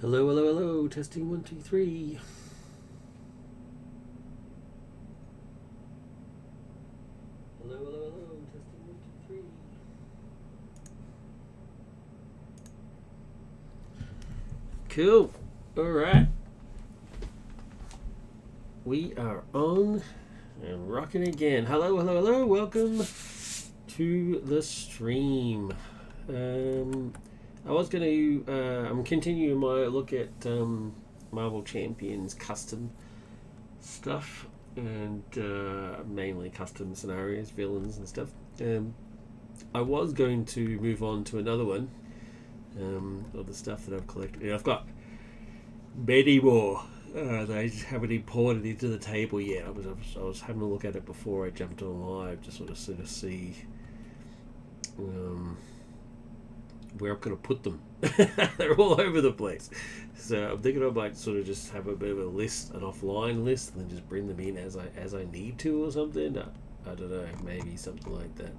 Hello, hello, hello. Testing 1, 2, 3. Hello, hello, hello. Testing 1, 2, 3. Cool. All right. We are on and rocking again. Hello, hello, hello. Welcome to the stream. I was going to. I'm continuing my look at Marvel Champions custom stuff and mainly custom scenarios, villains, and stuff. I was going to move on to another one of the stuff that I've collected. I've got many more that I just haven't imported into the table yet. I was having a look at it before I jumped on live, just sort of see where I'm going to put them. They're all over the place. So I'm thinking I might sort of just have a bit of a list, an offline list, and then just bring them in as I need to or something. I don't know, maybe something like that.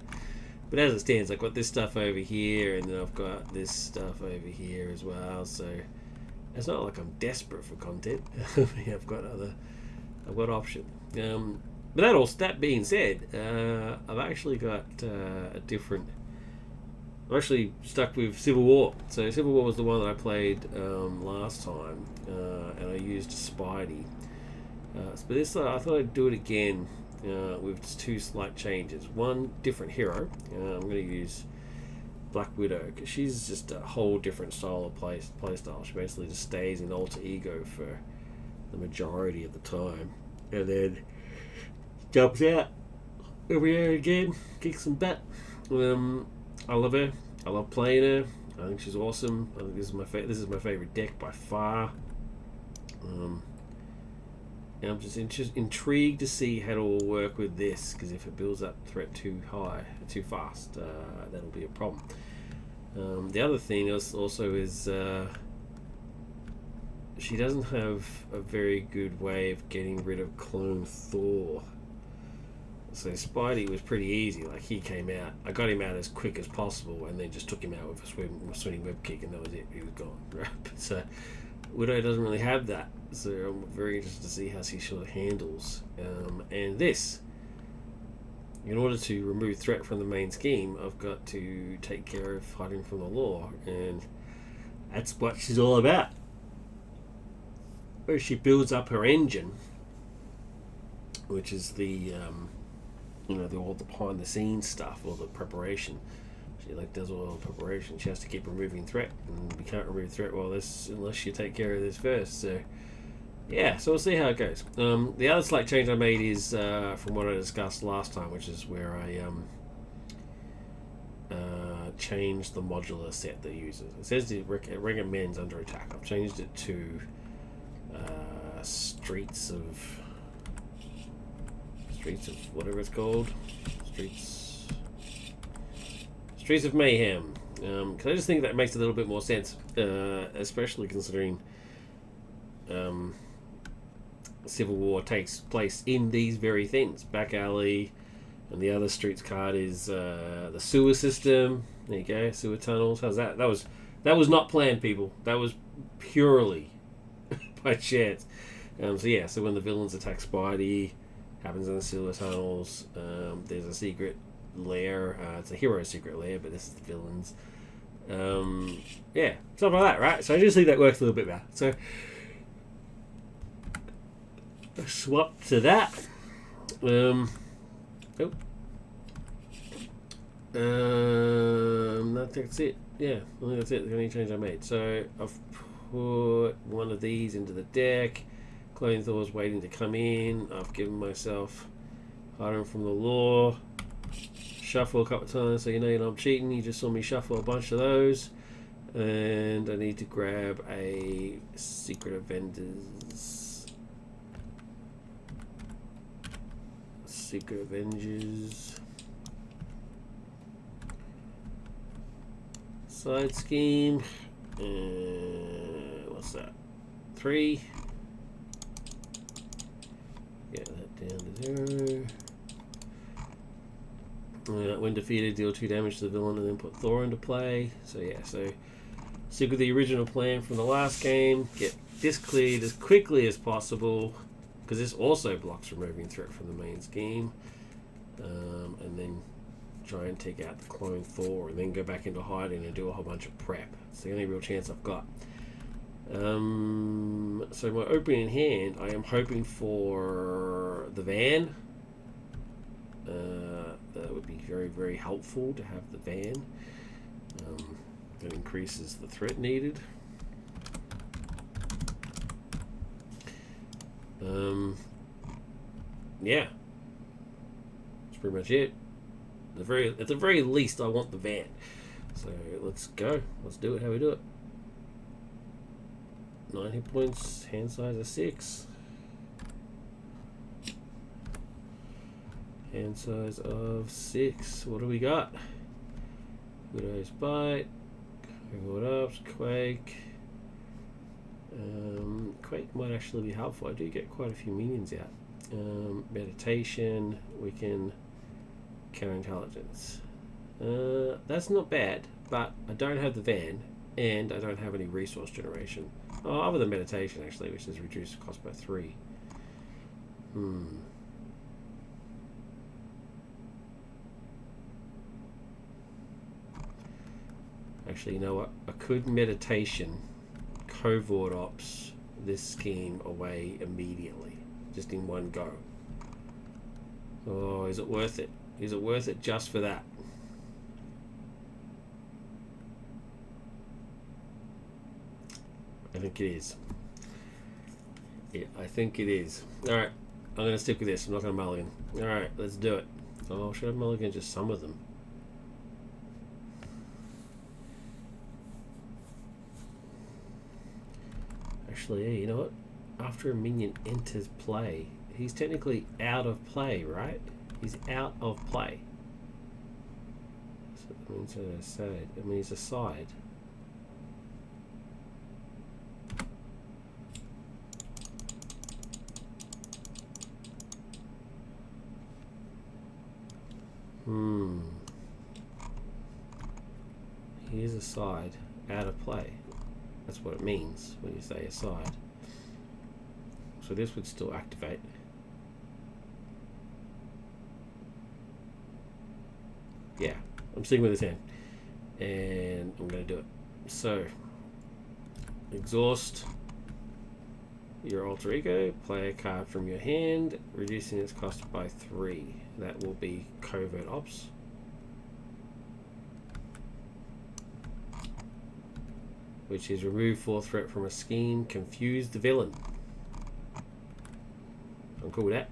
But as it stands, I've got this stuff over here, and then I've got this stuff over here as well. So it's not like I'm desperate for content. I've got options. But that being said, I've actually got a different. I'm actually stuck with Civil War. So Civil War was the one that I played last time, and I used Spidey. But this I thought I'd do it again with two slight changes. One, different hero. I'm going to use Black Widow because she's just a whole different style of play style. She basically just stays in alter ego for the majority of the time, and then jumps out every now and again, kicks some butt. I love her. I love playing her. I think she's awesome. I think this is my favorite deck by far. And I'm just intrigued to see how it will work with this, because if it builds up threat too fast, that'll be a problem. The other thing also is she doesn't have a very good way of getting rid of Clone Thor. So Spidey was pretty easy. Like, he came out, I got him out as quick as possible, and then just took him out with a swinging web kick, and that was it. He was gone. Right? So Widow doesn't really have that. So I'm very interested to see how she sort of handles. And this, in order to remove threat from the main scheme, I've got to take care of hiding from the law, and that's what she's all about. Where she builds up her engine, which is the all the behind the scenes stuff, all the preparation. She does all the preparation. She has to keep removing threat, and we can't remove threat unless you take care of this first. So yeah, so we'll see how it goes. The other slight change I made is from what I discussed last time, which is where I changed the modular set that uses. It says it recommends under attack. I've changed it to Streets of whatever it's called, Streets of Mayhem. Because I just think that makes a little bit more sense, especially considering Civil War takes place in these very things. Back alley, and the other Streets card is the sewer system. There you go, sewer tunnels. How's that? That was not planned, people. That was purely by chance. So when the villains attack Spidey, happens in the sewer tunnels. There's a secret lair. It's a hero secret lair, but this is the villains. Stuff like that, right? So I just think that works a little bit better. So swap to that. I think that's it. Yeah, I think that's it. The only change I made. So I've put one of these into the deck. Clone Thor's waiting to come in. I've given myself hiding from the law. Shuffle a couple of times so you know I'm cheating. You just saw me shuffle a bunch of those. And I need to grab a Secret Avengers. Side scheme. What's that? 3. Get that down to 0. When defeated, deal 2 damage to the villain and then put Thor into play. So Stick with the original plan from the last game. Get this cleared as quickly as possible, because this also blocks removing threat from the main scheme. And then try and take out the Clone Thor, and then go back into hiding and do a whole bunch of prep. It's the only real chance I've got. So my opening hand, I am hoping for the van. That would be very, very helpful to have the van. That increases the threat needed. Yeah, that's pretty much it. At the very least, I want the van. So let's go. Let's do it. How we do it? 9 hit points. Hand size of 6. Hand size of 6. What do we got? Widow's Bite. Cohort Ups. Quake. Quake might actually be helpful. I do get quite a few minions out. Meditation. Wiccan. Counterintelligence. That's not bad, but I don't have the van, and I don't have any resource generation. Oh, other than meditation, actually, which has reduced the cost by 3. Actually, you know what? I could meditation, covert ops this scheme away immediately, just in one go. Oh, is it worth it? Is it worth it just for that? I think it is. Yeah, I think it is. Alright, I'm going to stick with this. I'm not going to mulligan. Alright, let's do it. Oh, should I mulligan just some of them? Actually, yeah, you know what? After a minion enters play, he's technically out of play, right? He's out of play. So that means he's aside. He is aside, out of play. That's what it means when you say aside. So this would still activate. Yeah, I'm sticking with this hand. And I'm going to do it. So, exhaust your alter ego, play a card from your hand, reducing its cost by 3. That will be covert ops. Which is remove 4 threat from a scheme, confuse the villain. I'm cool with that.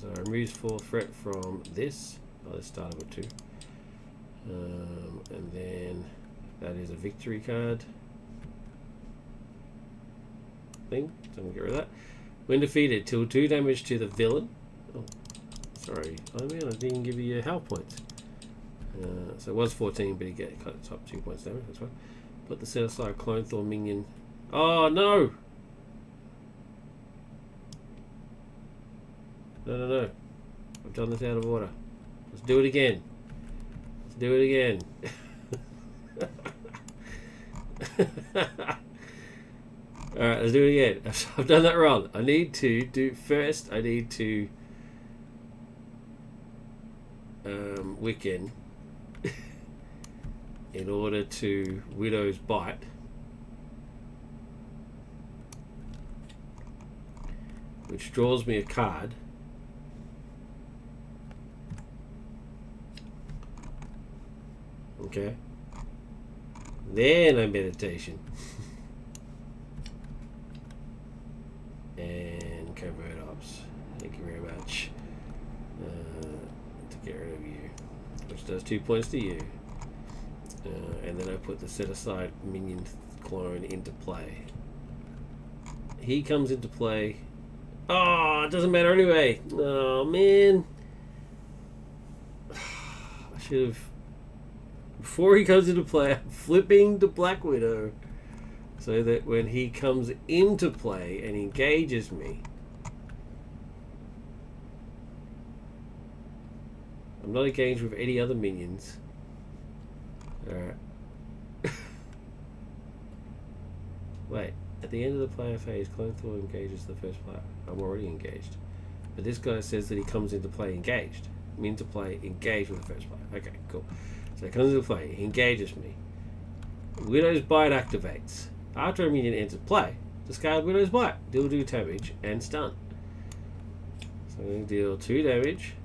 So removes 4 threat from this. Oh, let's start with 2. And then that is a victory card thing. So I'm gonna get rid of that. When defeated, deal 2 damage to the villain. Oh, sorry. Oh man, I didn't give you your health points. So it was 14, but he cut the top 2 points damage. That's fine. Put the set aside Clone Thor minion. Oh no! No. I've done this out of order. Let's do it again. Let's do it again. Alright, let's do it again. I've done that wrong. I need to Wiccan in order to Widow's Bite. Which draws me a card. Okay. Then I meditation. And covert ops. Thank you very much. To get rid of you. Which does 2 points to you. And then I put the set aside minion clone into play. He comes into play. Oh, it doesn't matter anyway. Oh man. I should have. Before he comes into play, I'm flipping to Black Widow so that when he comes into play and engages me, I'm not engaged with any other minions. Alright. Wait, at the end of the player phase, Clone Thor engages the first player. I'm already engaged. But this guy says that he comes into play engaged. Into play engaged with the first player. Okay, cool. So he comes into play, he engages me. Widow's Bite activates. After a minion enters play, discard Widow's Bite. Deal 2 damage and stun. So I'm going to deal 2 damage.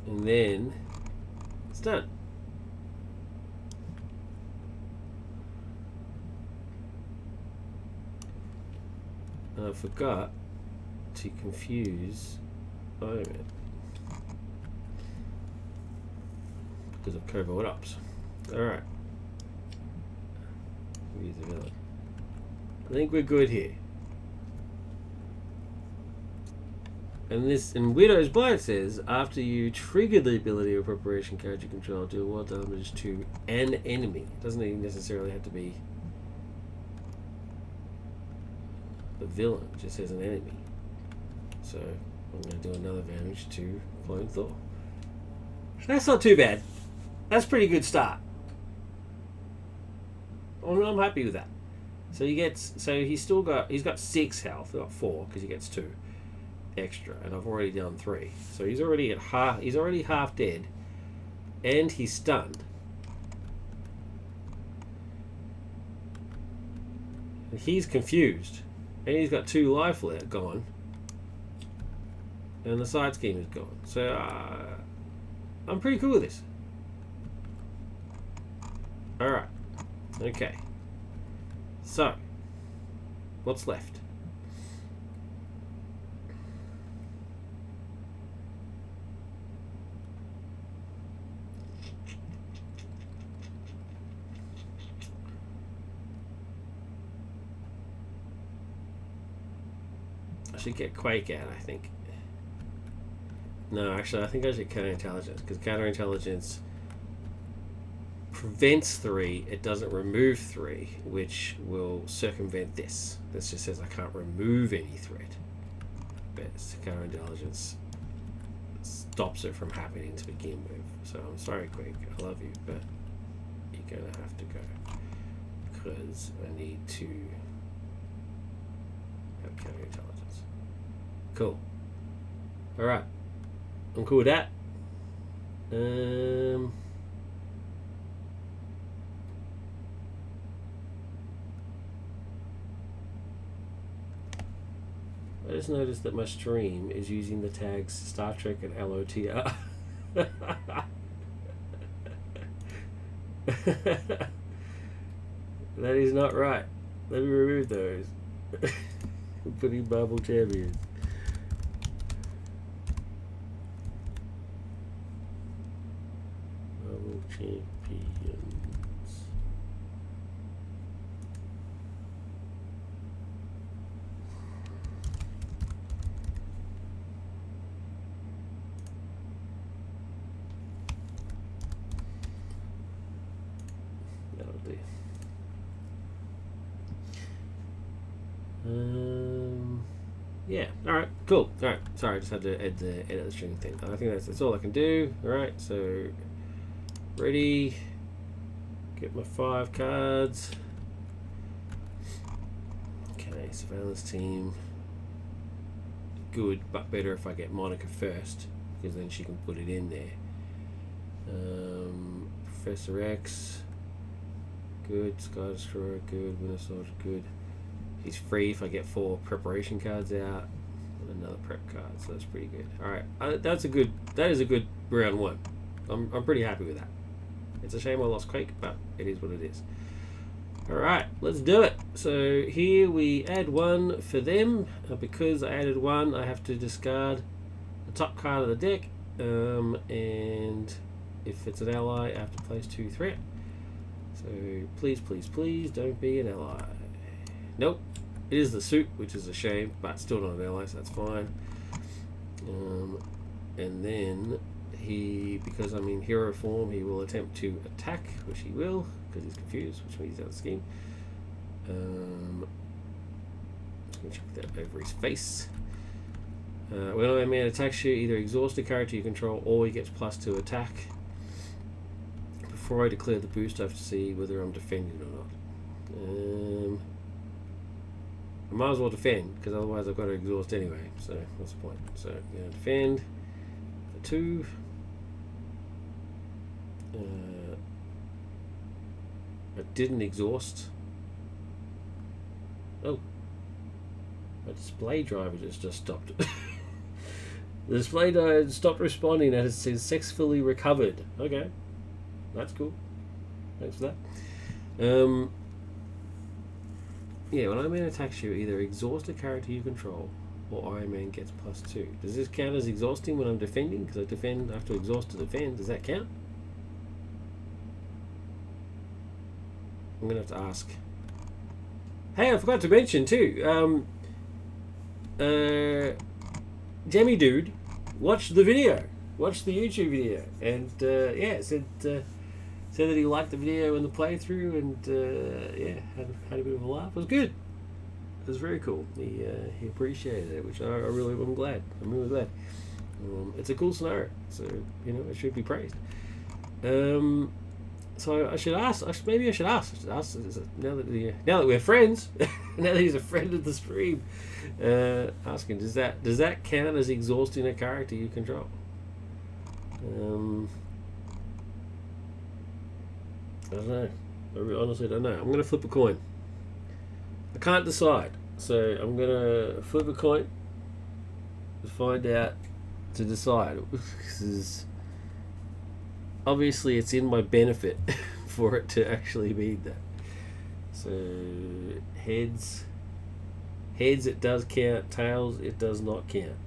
And then stun. And I forgot to confuse Iron Man because of covert ops. Alright. Use the villain. I think we're good here. And Widow's Bite says, after you trigger the ability of preparation card you control, deal 1 damage to an enemy. It doesn't even necessarily have to be a villain, it just says an enemy. So I'm going to do another damage to Clone Thor. That's not too bad. That's a pretty good start. I'm happy with that. So he's got 6 health, not 4 because he gets 2 extra, and I've already done 3. So he's already at half. He's already half dead, and he's stunned. And he's confused, and he's got 2 life left gone, and the side scheme is gone. So I'm pretty cool with this. All right, okay. So what's left? I should get Quake out, I think. No, actually, I think I should counterintelligence, because counterintelligence prevents 3, it doesn't remove 3, which will circumvent this. This just says I can't remove any threat. But counterintelligence stops it from happening to begin with. So I'm sorry, Quake, I love you, but you're going to have to go. Because I need to have counterintelligence. Cool. Alright. I'm cool with that. I just noticed that my stream is using the tags Star Trek and LOTR. That is not right. Let me remove those. I'm putting Marvel Champions. Marvel Champions. That'll do. Yeah. All right. Cool. All right. Sorry, I just had to edit the string thing. I think that's all I can do. All right. So ready. Get my 5 cards. Okay. Surveillance team. Good, but better if I get Monica first, because then she can put it in there. Professor X. Good. Sky Destroyer. Good. Winter Soldier. Good. He's free if I get 4 preparation cards out and another prep card, so that's pretty good. All right, that is a good round 1. I'm pretty happy with that. It's a shame I lost Quake, but it is what it is. All right, let's do it. So here we add 1 for them. Because I added 1, I have to discard the top card of the deck, and if it's an ally, I have to place 2 threat. So please, please, please don't be an ally. Nope. It is the suit, which is a shame, but still not an ally, so that's fine. And then because I'm in hero form, he will attempt to attack, which he will, because he's confused, which means he's out of the scheme. I'm just going to chuck that over his face. When a man attacks you, either exhaust a character you control or he gets +2 attack. Before I declare the boost, I have to see whether I'm defending or not. I might as well defend, because otherwise I've got to exhaust anyway. So what's the point? So I'm going to defend for 2. I didn't exhaust. Oh. My display driver just stopped. The display driver stopped responding and it says successfully recovered. Okay. That's cool. Thanks for that. Yeah, when Iron Man attacks you, either exhaust a character you control or Iron Man gets +2. Does this count as exhausting when I'm defending? Because I have to exhaust to defend. Does that count? I'm going to have to ask. Hey, I forgot to mention too. Jemmy Dude watched the video. Watched the YouTube video. And yeah, said that he liked the video and the playthrough, and yeah, had a bit of a laugh. It was good. It was very cool. He appreciated it, which I'm glad. I'm really glad. It's a cool scenario, so it should be praised. So I should ask. Maybe I should ask. Now that we're friends, now that he's a friend of the stream, asking does that count as exhausting a character you control? I don't know. I honestly don't know. I'm going to flip a coin. I can't decide. So I'm going to flip a coin to find out, to decide. Because obviously it's in my benefit for it to actually be that. So heads, it does count. Tails, it does not count.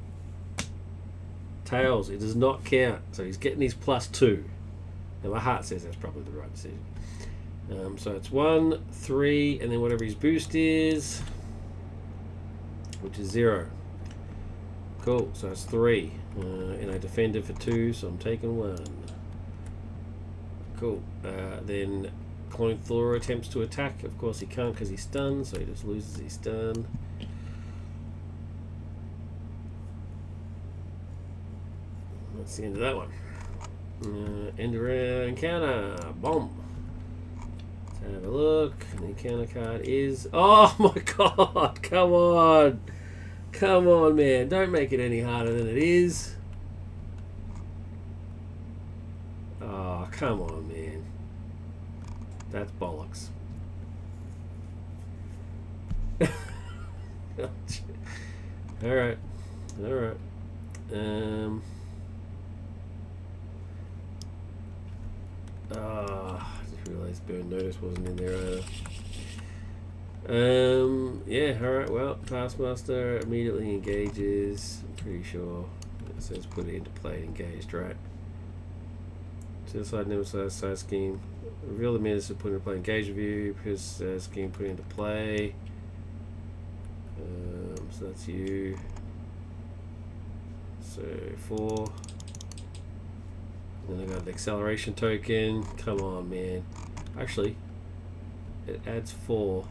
Tails, it does not count. So he's getting his +2. Now my heart says that's probably the right decision. So it's 1, 3, and then whatever his boost is, which is 0. Cool. So it's 3, and I defended for 2, so I'm taking 1. Cool. Then Clone Thor attempts to attack. Of course he can't because he's stunned, so he just loses his stun. That's the end of that one. End around encounter. Bomb. Let's have a look. The encounter card is... Oh my god! Come on! Come on, man. Don't make it any harder than it is. Oh, come on, man. That's bollocks. Alright. Alright. I just realised Burn Notice wasn't in there either. Yeah, alright, well, Taskmaster immediately engages. I'm pretty sure it says put it into play engaged, right? To the side, never side scheme. Reveal the minutes of putting into play engage review, because scheme put into play. So that's you. So 4. Then I got the acceleration token. Come on, man. Actually, it adds 4.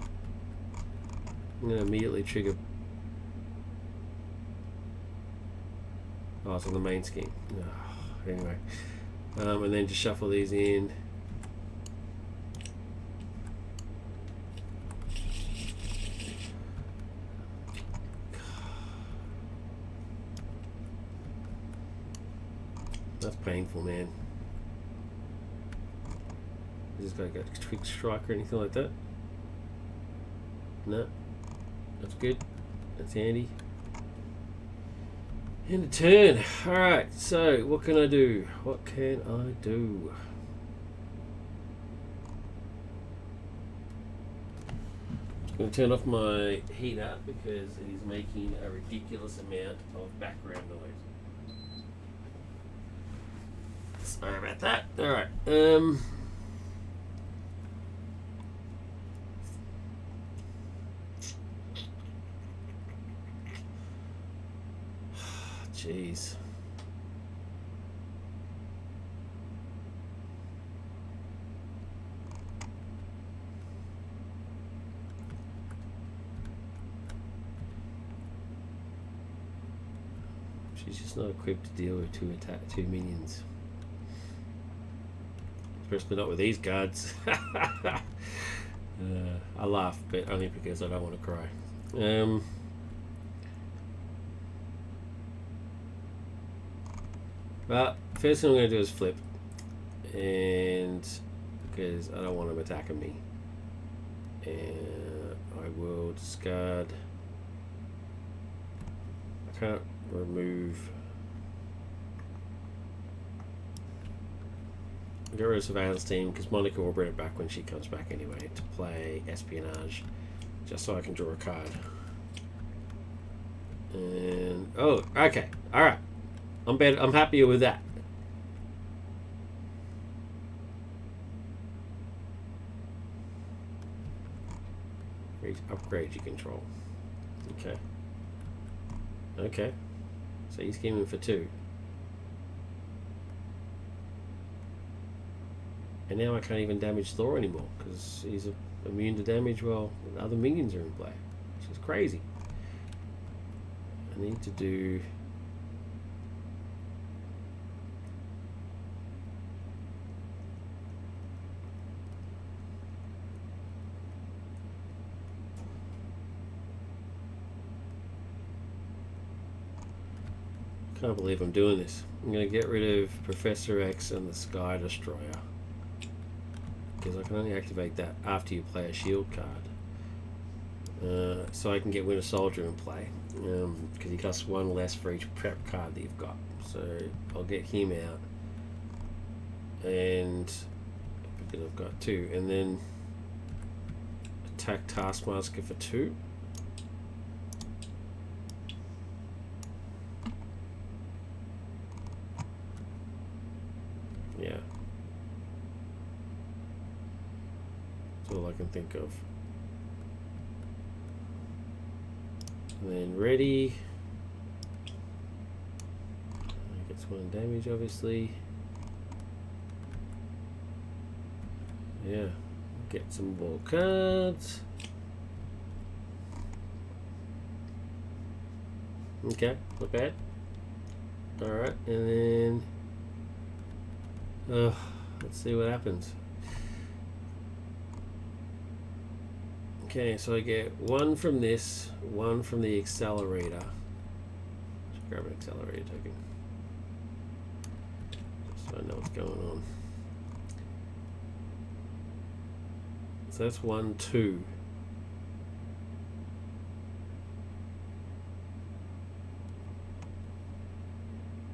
I'm gonna immediately trigger. Oh, it's on the main scheme. Oh, anyway, and then just shuffle these in. That's painful, man. Is this guy got a quick strike or anything like that? No. That's good. That's handy. End of turn. Alright, so what can I do? What can I do? I'm going to turn off my heater because it is making a ridiculous amount of background noise. Sorry about that. Alright. Jeez. She's just not equipped to deal with two minions. Especially not with these guards. I laugh, but only because I don't want to cry. But first thing I'm going to do is flip. And because I don't want them attacking me. And I will discard. I can't remove. Get rid of Surveillance Team because Monica will bring it back when she comes back anyway to play Espionage, just so I can draw a card. And oh, okay, all right, I'm better. I'm happier with that. Upgrade your control. Okay. Okay. So he's scheming for 2. And now I can't even damage Thor anymore because he's immune to damage while other minions are in play, which is crazy. I need to do. Can't believe I'm doing this. I'm going to get rid of Professor X and the Sky Destroyer. Because I can only activate that after you play a shield card. So I can get Winter Soldier in play. Because he costs 1 less for each prep card that you've got. So I'll get him out. And because I've got 2. And then attack Taskmaster for 2. Yeah. That's all I can think of. And then ready. Gets 1 damage, obviously. Yeah. Get some more cards. Okay, not bad. Alright, and then let's see what happens. Okay, so I get 1 from this, 1 from the accelerator. Let's grab an accelerator token. Just so I know what's going on. So that's 1, 2.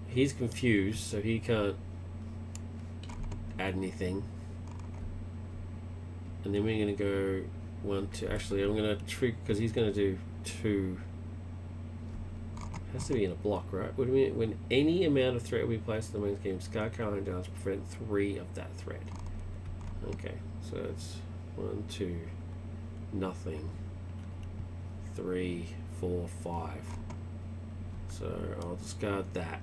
He's confused, so he can't add anything. And then we're going to go 1, 2. Actually, I'm going to trick because he's going to do 2. Has to be in a block, right? What do you mean? When any amount of threat we place in the main game, Scar Carling does prevent 3 of that threat. Okay, so it's 1, 2, nothing. 3, 4, 5. So I'll discard that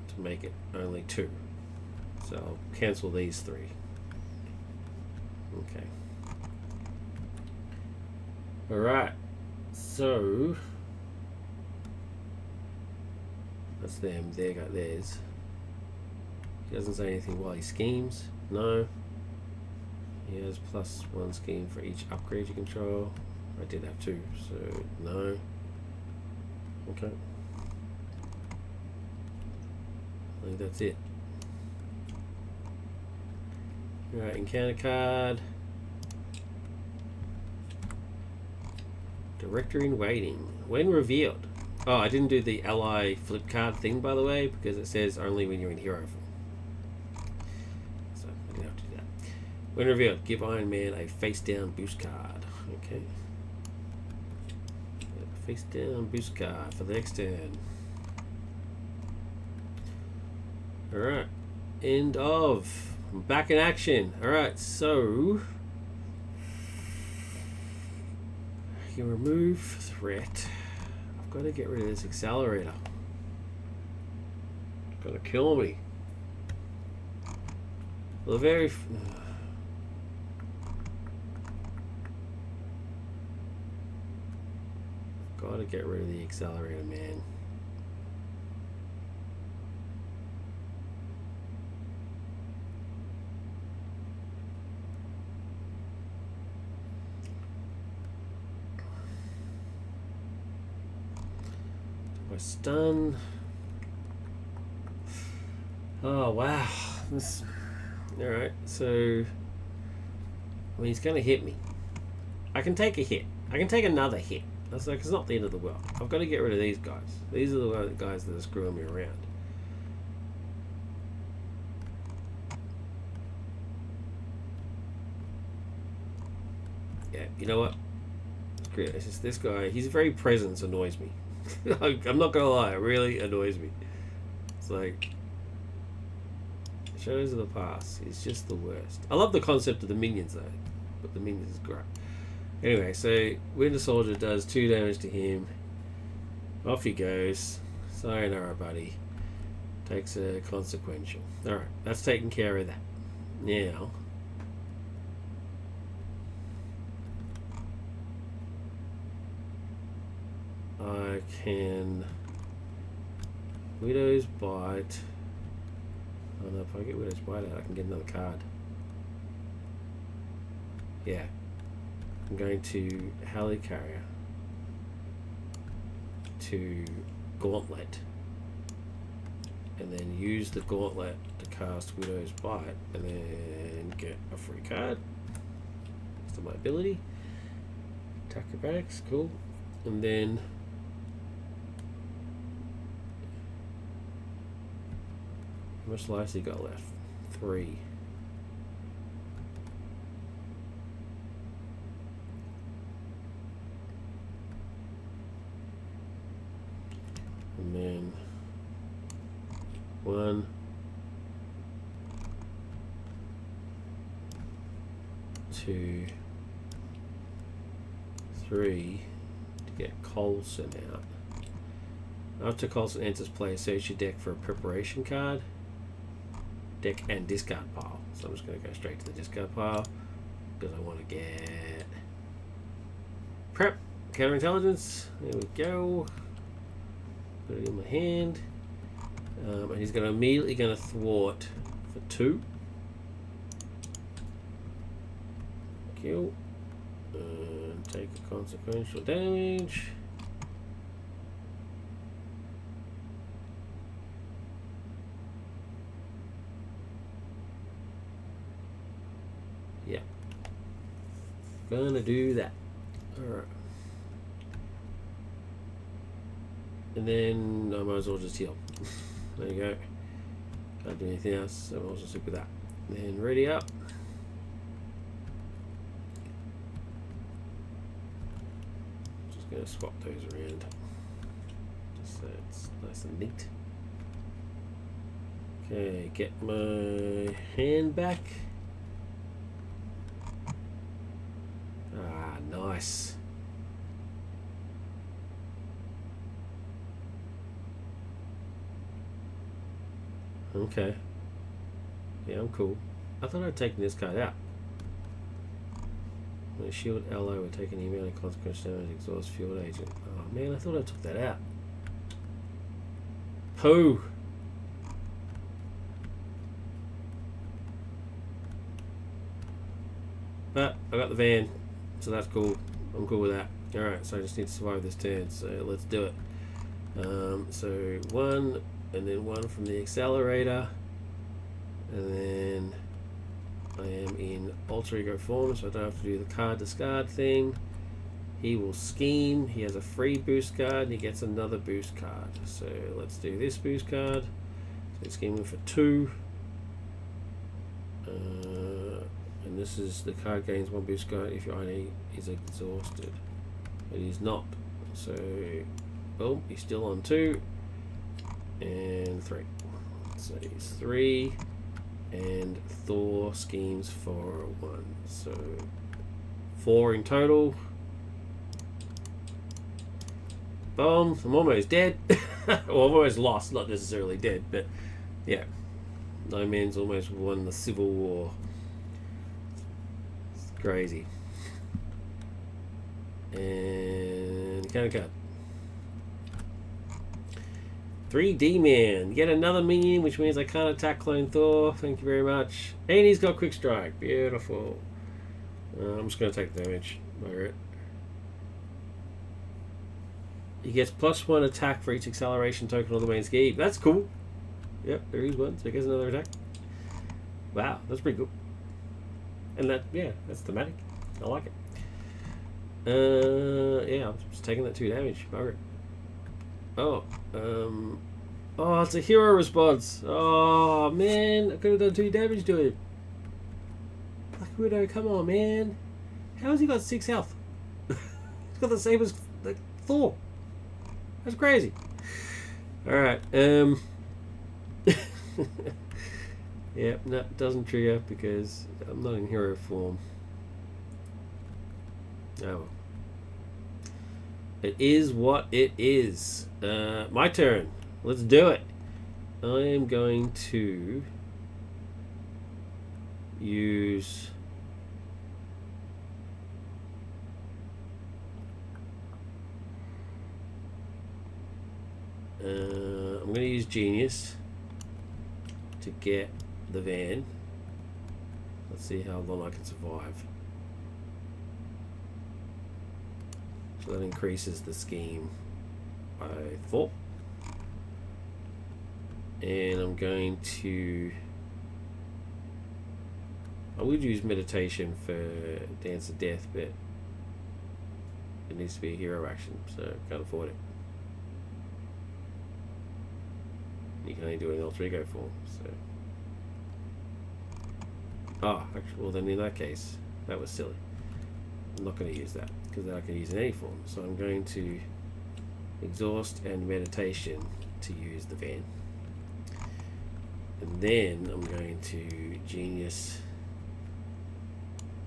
to make it only 2. So I'll cancel these 3. Okay. Alright. So that's them. They got theirs. He doesn't say anything while he schemes. No. He has +1 scheme for each upgrade you control. I did have 2, so no. Okay. I think that's it. Alright, encounter card. Director in Waiting. When revealed. Oh, I didn't do the ally flip card thing, by the way, because it says only when you're in hero form. So I didn't have to do that. When revealed, give Iron Man a face down boost card. Okay. Face down boost card for the next turn. Alright. End of. I'm back in action. Alright, so you remove threat. I've got to get rid of this accelerator. It's gonna kill me. Well, very Gotta get rid of the accelerator, man. My stun. Oh wow. Alright, so I mean he's gonna hit me. I can take a hit. I can take another hit. That's like it's not the end of the world. I've got to get rid of these guys. These are the guys that are screwing me around. Yeah, you know what? It's just this guy. His very presence annoys me. I'm not gonna lie, it really annoys me. It's like Shadows of the Past. It's just the worst. I love the concept of the minions though, but the minions is great. Anyway, so Winter Soldier does 2 damage to him. Off he goes. Sayonara, buddy. Takes a consequential. Alright, that's taking care of that. Now, I can Widow's Bite. Oh no, if I get Widow's Bite out, I can get another card. Yeah. I'm going to Helicarrier to Gauntlet and then use the Gauntlet to cast Widow's Bite and then get a free card. That's my ability. Acrobatics, cool. And then how much lives he got left? 3. And then 1, 2, 3 to get Coulson out. After Coulson enters play, search your deck for a preparation card. Deck and discard pile. So I'm just going to go straight to the discard pile because I want to get prep counterintelligence. There we go. Put it in my hand. And he's going to immediately thwart for 2. Kill. And take a consequential damage. Yeah. Gonna do that. Alright. And then I might as well just heal. There you go. Can't do anything else, so I'll just stick with that. Then ready up. Just gonna swap those around. Just so it's nice and neat. Okay, get my hand back. Ah, nice. Okay. Yeah, I'm cool. I thought I'd taken this card out. When shield ally would take any amount of consequence damage, exhaust field agent. Oh man, I thought I took that out. Pooh! But I got the van, so that's cool. I'm cool with that. Alright, so I just need to survive this turn, so let's do it. So 1, and then 1 from the accelerator, and then I am in alter ego form, so I don't have to do the card discard thing. He will scheme. He has a free boost card, and he gets another boost card. So let's do this boost card. So he's scheming for 2. And this is the card gains 1 boost card if your ID is exhausted. It is not. So, boom, he's still on 2 and 3. So he's 3, and Thor schemes for 1. So 4 in total. Boom, I'm almost dead. Well, I've almost lost, not necessarily dead, but yeah. No Man's almost won the Civil War. It's crazy. And counter card. 3D Man. Get another minion, which means I can't attack Clone Thor. Thank you very much. And he's got Quick Strike. Beautiful. I'm just going to take the damage. Bugger it. He gets +1 attack for each acceleration token on the main scheme. That's cool. Yep, there is one. So he gets another attack. Wow, that's pretty cool. And that, yeah, that's thematic. I like it. Yeah, I'm just taking that 2 damage. Bugger it. Oh, oh, it's a hero response. Oh, man, I could have done 2 damage to him. Black Widow, come on, man. How has he got 6 health? He's got the same as like, Thor. That's crazy. Alright, yeah, no, it doesn't trigger because I'm not in hero form. Oh well. It is what it is. My turn. Let's do it. I am going to use I'm going to use Genius to get the van. Let's see how long I can survive. So that increases the scheme by 4. And I'm going to... I would use meditation for Dance of Death, but it needs to be a hero action, so I can't afford it. You can only do it in alter ego form, so... Oh, actually, well then in that case, that was silly. I'm not going to use that, because then I can use in any form. So I'm going to exhaust and meditation to use the van. And then I'm going to Genius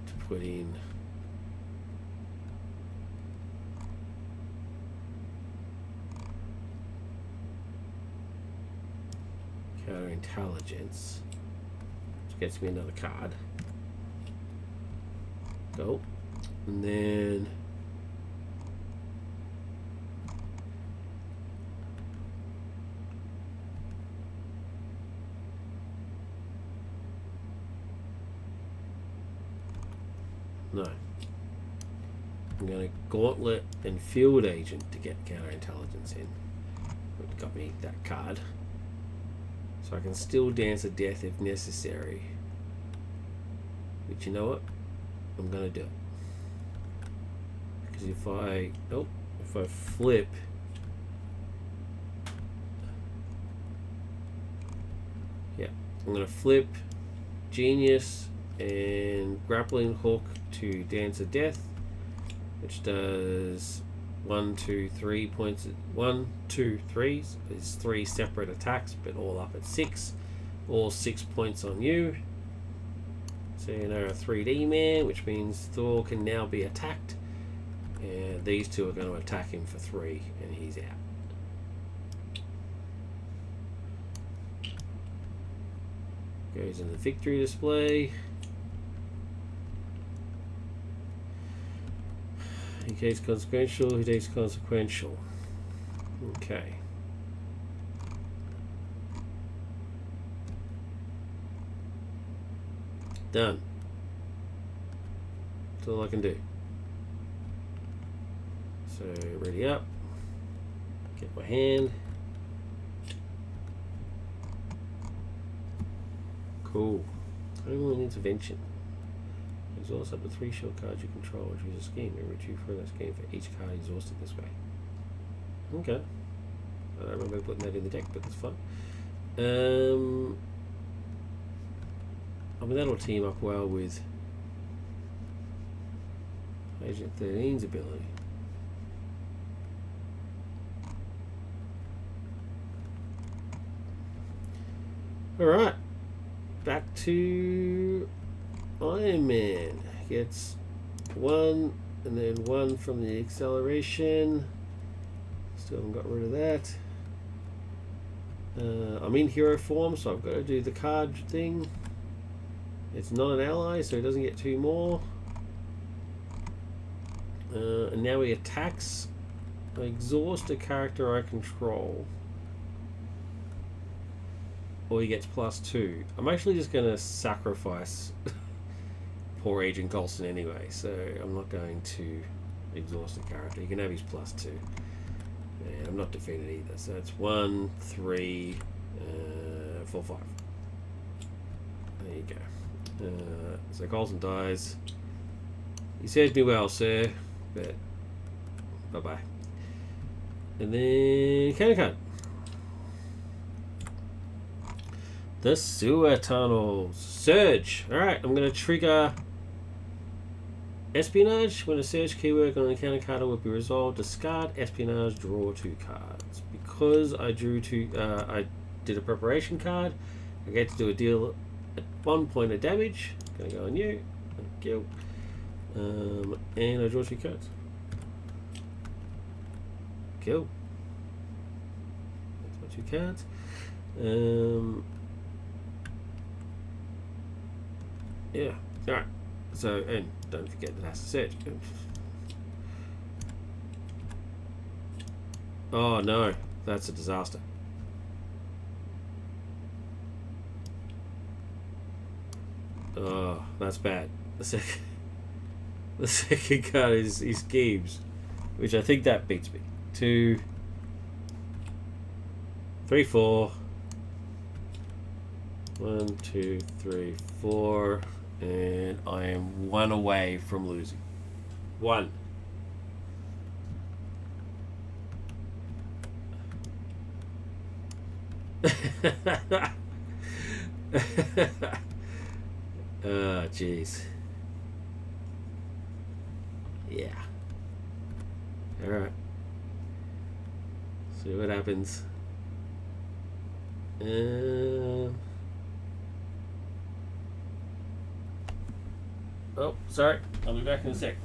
to put in Counterintelligence, which gets me another card. Go. And then no. I'm going to Gauntlet and Field Agent to get Counterintelligence in. It got me that card. So I can still Dance of Death if necessary. But you know what? I'm going to do it. Because if I flip, yeah, I'm going to flip Genius and Grappling Hook to Dance of Death, which does 1, 2, 3 points. 1, 2, 3 is 3 separate attacks, but all up at 6. All 6 points on you. So you know a 3D man, which means Thor can now be attacked. And these two are going to attack him for 3, and he's out. Goes in the victory display. He takes consequential, he takes consequential. Okay. Done. That's all I can do. So, ready up. Get my hand. Cool. Only an intervention. Exhaust up to 3 shield cards you control and choose a scheme and retrieve from that scheme for each card exhausted this way. Okay. I don't remember putting that in the deck, but that's fine. I mean, that'll team up well with Agent 13's ability. Alright. Back to Iron Man. Gets 1 and then 1 from the acceleration. Still haven't got rid of that. I'm in hero form, so I've got to do the card thing. It's not an ally, so he doesn't get 2 more. And now he attacks. I exhaust a character I control. or he gets +2. I'm actually just going to sacrifice poor Agent Coulson anyway, so I'm not going to exhaust the character. He can have his +2. And I'm not defeated either, so it's 1, 3, 4, 5. There you go. So Coulson dies. You served me well, sir, but bye-bye. And then cannon card. The sewer tunnels. Surge. Alright, I'm going to trigger espionage. When a surge keyword on an encounter card will be resolved, discard espionage, draw 2 cards. Because I drew 2, I did a preparation card, I get to do a deal at 1 point of damage. Going to go on you. Thank you. And I draw 2 cards. Cool. That's my 2 cards. Yeah. Alright. So, and don't forget that has to search. Oh no, that's a disaster. Oh, that's bad. The second card is Gibbs, which I think that beats me. 2, 3, 4. 1, 2, 3, 4. And I am 1 away from losing. 1. Oh, jeez. Yeah. Alright. See what happens. Oh, sorry. I'll be back in a sec.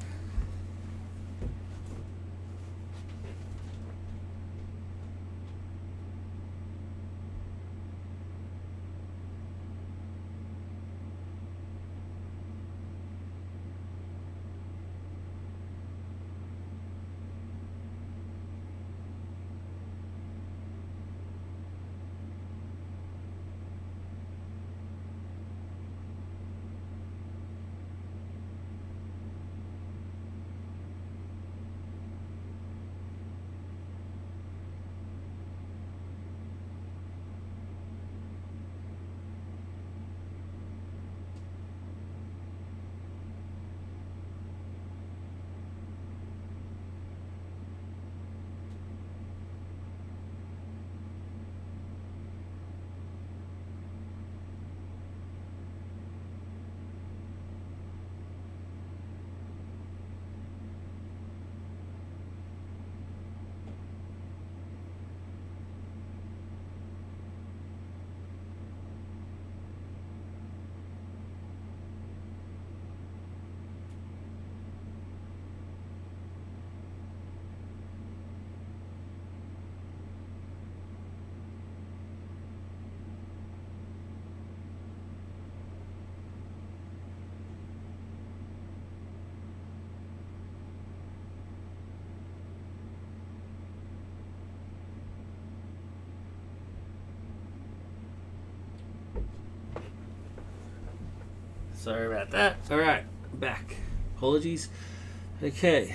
Sorry about that. Alright, back. Apologies. Okay.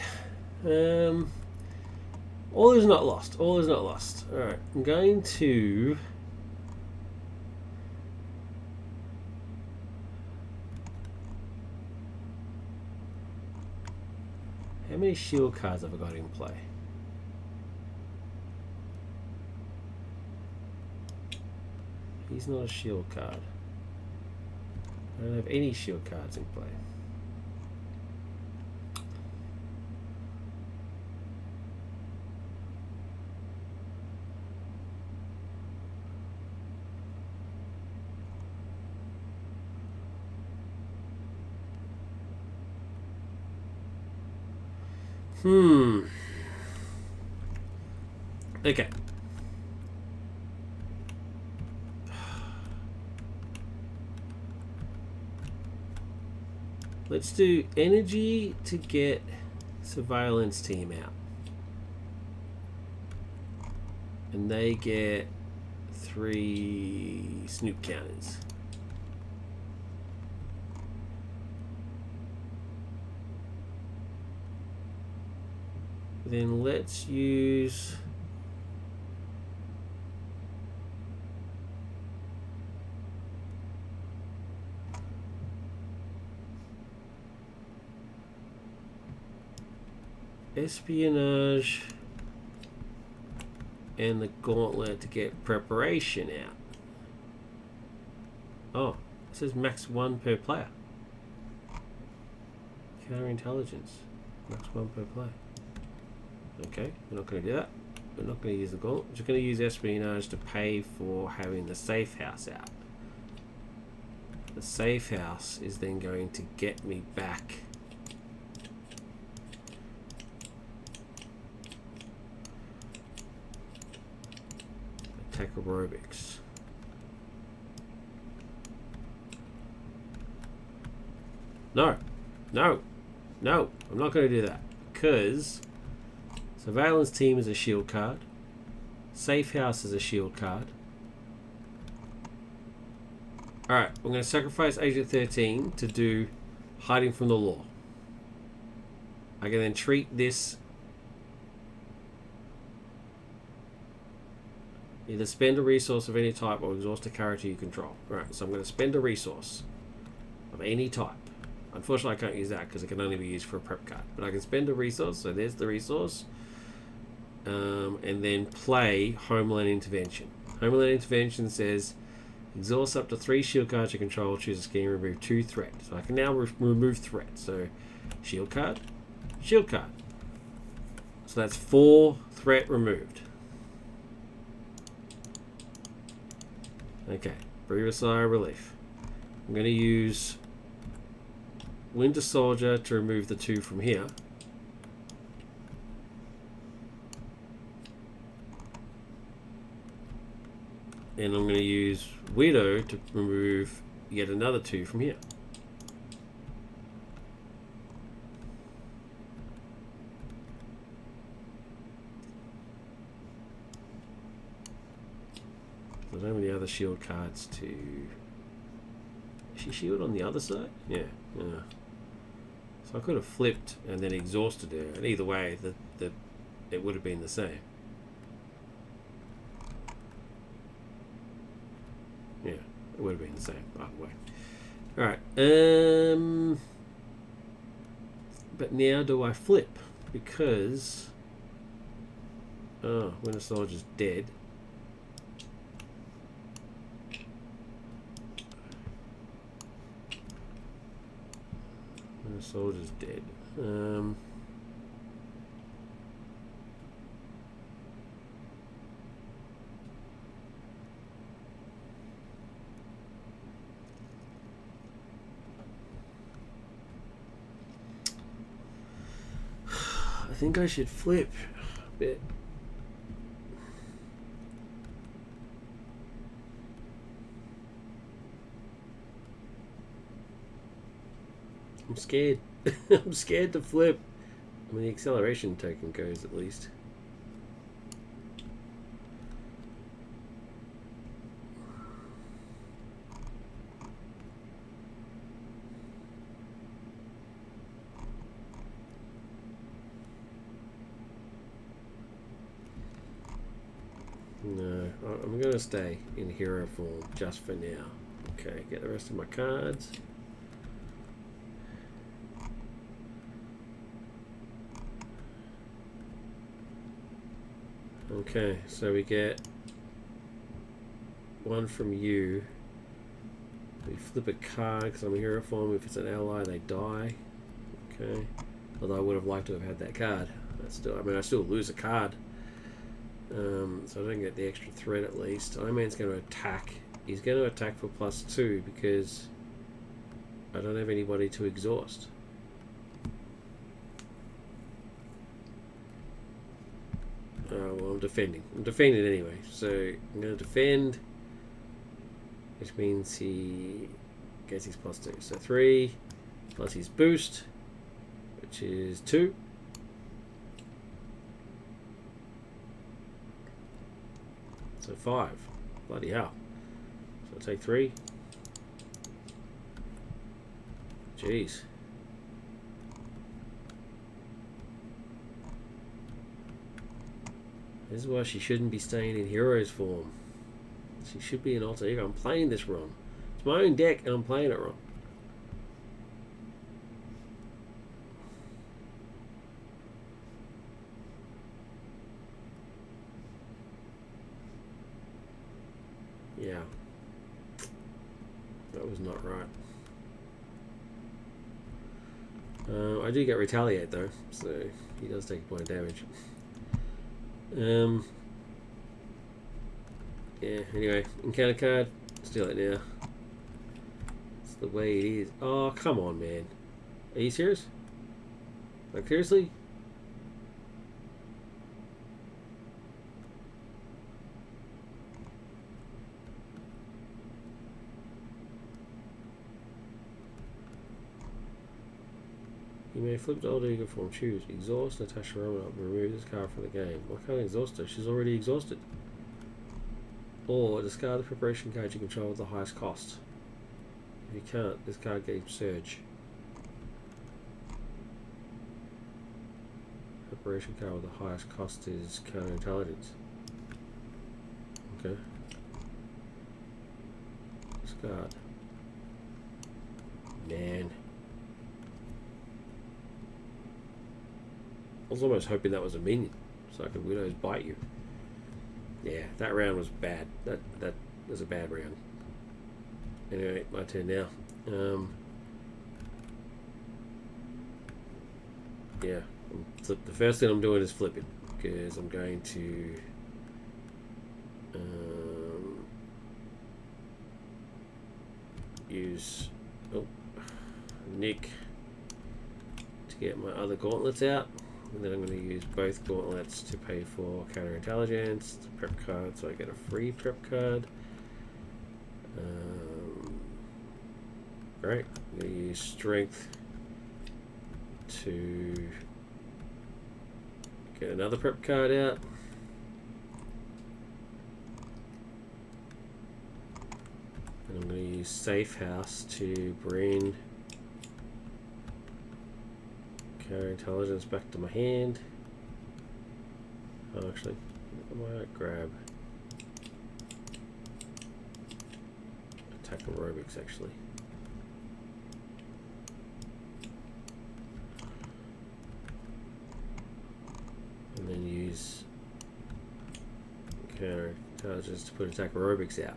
All is not lost. All is not lost. Alright, I'm going to... How many shield cards have I got in play? He's not a shield card. I don't have any shield cards in play. Okay. Let's do energy to get surveillance team out. And they get 3 snoop counters. Then let's use espionage and the gauntlet to get preparation out. Oh, it says max 1 per player. Counterintelligence, max 1 per player. Okay, we're not going to do that. We're not going to use the gauntlet. We're just going to use espionage to pay for having the safe house out. The safe house is then going to get me back attack aerobics. No, no, no, I'm not going to do that because surveillance team is a shield card. Safe house is a shield card. Alright, I'm going to sacrifice Agent 13 to do hiding from the law. I can then treat this. Either spend a resource of any type or exhaust a character you control. Alright, so I'm going to spend a resource of any type. Unfortunately, I can't use that because it can only be used for a prep card. But I can spend a resource, so there's the resource. And then play Homeland Intervention. Homeland Intervention says exhaust up to 3 shield cards you control, choose a scheme, remove 2 threats. So I can now remove threats. So shield card, shield card. So that's 4 threat removed. Okay, breathe a sigh of relief. I'm going to use Winter Soldier to remove the 2 from here. And I'm going to use Widow to remove yet another 2 from here. I don't have any other shield cards to... Is she shield on the other side? Yeah. So I could have flipped and then exhausted her. And either way, it would have been the same. Yeah, it would have been the same either way. Alright. But now do I flip? Because... Oh, Winter Soldier's dead. Winter Soldier's dead. I think I should flip a bit. I'm scared. I'm scared to flip. I mean, the acceleration token goes at least. No, I'm going to stay in hero form just for now. Okay, get the rest of my cards. Okay, so we get 1 from you. We flip a card because I'm a hero form. If it's an ally, they die. Okay, although I would have liked to have had that card. I mean, I still lose a card. So I don't get the extra threat at least. Iron Man's going to attack. He's going to attack for +2 because I don't have anybody to exhaust. Well, I'm defending. I'm defending anyway. So I'm going to defend, which means he gets his +2. So 3 plus his boost, which is 2. So 5. Bloody hell. So I'll take 3. Jeez. This is why she shouldn't be staying in Heroes form. She should be an alter ego. I'm playing this wrong. It's my own deck and I'm playing it wrong. Yeah. That was not right. I do get retaliate though, so he does take a point of damage. Yeah, anyway, encounter card, steal it now. It's the way it is. Oh, come on, man. Are you serious? Like, seriously? You may flip to alter ego form, choose exhaust Natasha Romanoff, remove this card from the game. Why can't I exhaust her? She's already exhausted. Or discard the preparation card you control at the highest cost. If you can't, this card gets Surge. Preparation card with the highest cost is counterintelligence. Okay. Discard. Man. I was almost hoping that was a minion, so I could Widow's Bite you. Yeah, that round was bad. That was a bad round. Anyway, my turn now. Yeah, the first thing I'm doing is flipping, because I'm going to use Nick to get my other gauntlets out. And then I'm going to use both gauntlets to pay for counterintelligence, prep card, so I get a free prep card. Great. I'm going to use strength to get another prep card out. And I'm going to use Safe House to bring counterintelligence back to my hand. Oh, actually, I might grab attack aerobics actually. And then use counterintelligence to put attack aerobics out.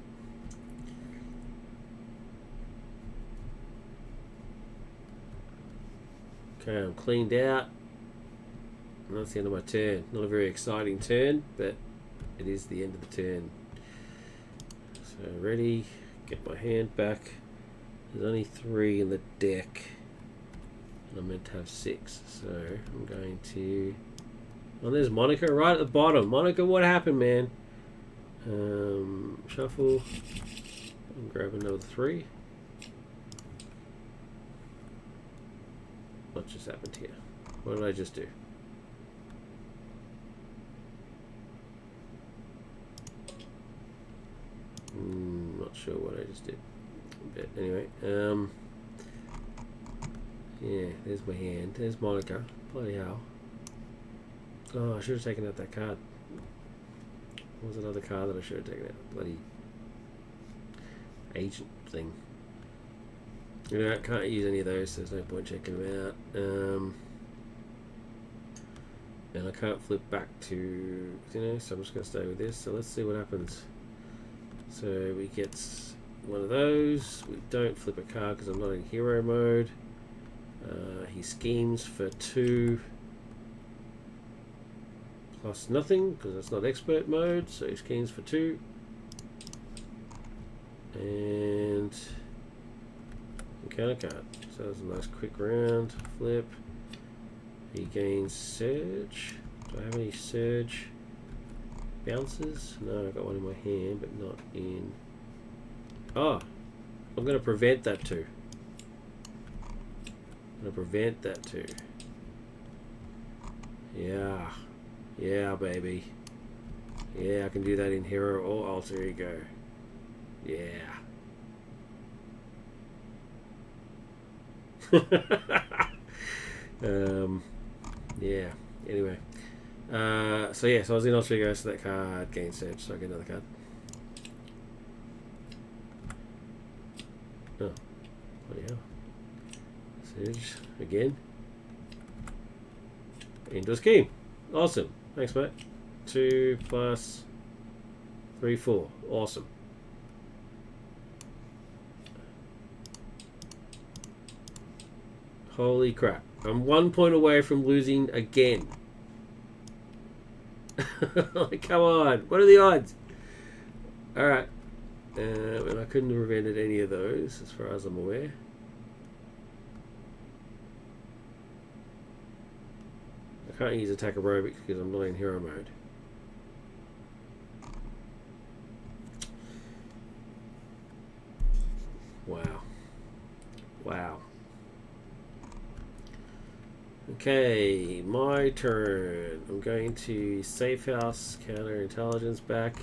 Okay, I'm cleaned out. And that's the end of my turn. Not a very exciting turn, but it is the end of the turn. So ready, get my hand back. There's only 3 in the deck. And I'm meant to have 6. So I'm going to... Oh, there's Monica right at the bottom. Monica, what happened, man? Shuffle. And grab another 3. What just happened here? What did I just do? Not sure what I just did. But anyway, yeah, there's my hand. There's Monica. Bloody hell. Oh, I should have taken out that card. What was another card that I should have taken out? Bloody agent thing. You know, I can't use any of those, so there's no point checking them out. And I can't flip back to, you know, so I'm just going to stay with this. So let's see what happens. So we get one of those. We don't flip a card because I'm not in hero mode. He schemes for 2 plus nothing because that's not expert mode. So he schemes for 2. And encounter card. So that's a nice quick round. Flip. He gains Surge. Do I have any Surge bounces? No, I've got one in my hand, but not in... Oh! I'm going to prevent that too. I'm going to prevent that too. Yeah. Yeah, baby. Yeah, I can do that in Hero or Alter Ego. Yeah. Yeah. Anyway. So yeah, so I was in Austria, so that card gain search, so I get another card. Oh, bloody hell. Surge again. Into a scheme. Awesome. Thanks, mate. 2 plus 3, 4. Awesome. Holy crap. I'm 1 point away from losing again. Come on. What are the odds? Alright. And I couldn't have prevented any of those, as far as I'm aware. I can't use attack aerobics because I'm not in hero mode. Wow. Wow. Okay, my turn. I'm going to safe house, counter intelligence back.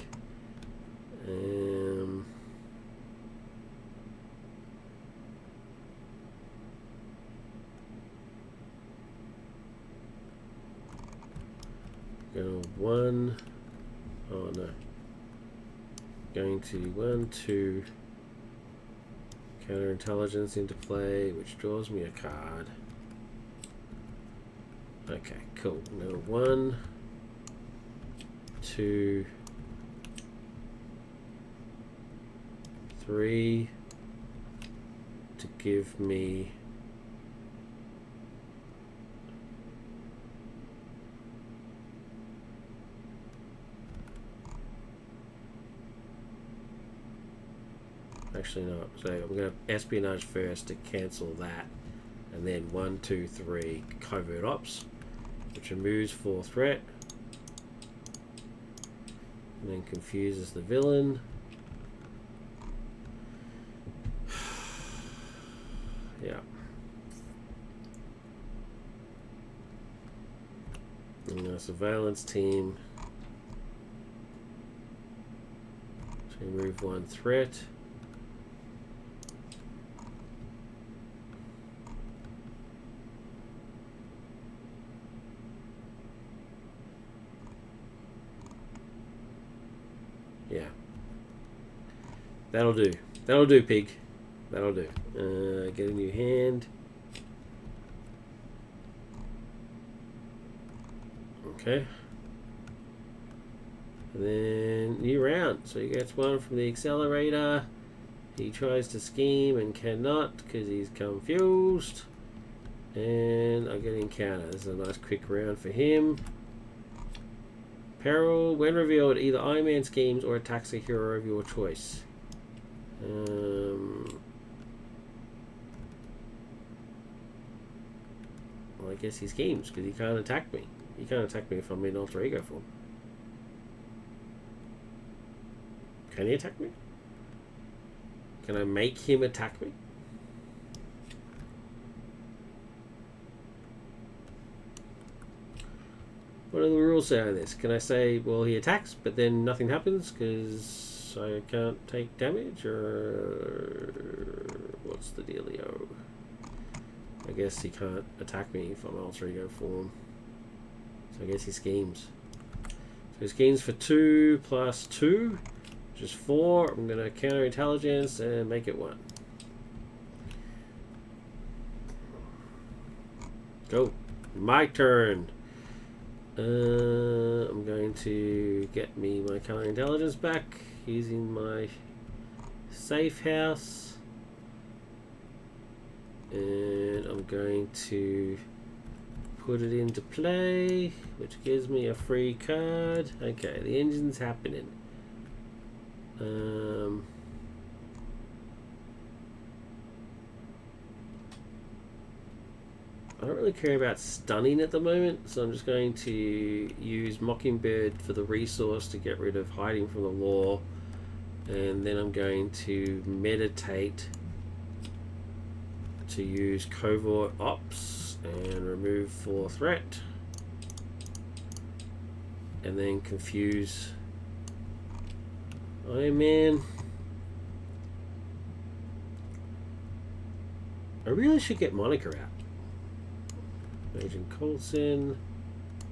Go 1. Oh no. Going to 1, 2. Counter intelligence into play, which draws me a card. Okay, cool. Now 1, 2, 3 to give me actually not. So I'm going to espionage first to cancel that, and then 1, 2, 3 covert ops, which removes 4 threat, and then confuses the villain. Yeah. And a surveillance team to remove 1 threat. Yeah. That'll do. That'll do, pig. That'll do. Get a new hand. Okay. And then new round. So he gets 1 from the accelerator. He tries to scheme and cannot because he's confused. And I get encounter. This is a nice quick round for him. Peril. When revealed, either Iron Man schemes or attacks a hero of your choice. Well, I guess he schemes because he can't attack me. He can't attack me if I'm in alter ego form. Can he attack me? Can I make him attack me? What do the rules say on this? Can I say, well, he attacks, but then nothing happens because I can't take damage, or what's the dealio? I guess he can't attack me if I'm alter ego form. So I guess he schemes. So he schemes for 2 plus 2, which is 4. I'm going to counter intelligence and make it 1. Go. My turn. I'm going to get me my counter intelligence back using my safe house. And I'm going to put it into play, which gives me a free card. Okay, the engine's happening. I don't really care about stunning at the moment, so I'm just going to use Mockingbird for the resource to get rid of hiding from the law, and then I'm going to meditate to use covert ops and remove 4 threat, and then confuse Iron Man. I really should get Monica out. Agent Coulson,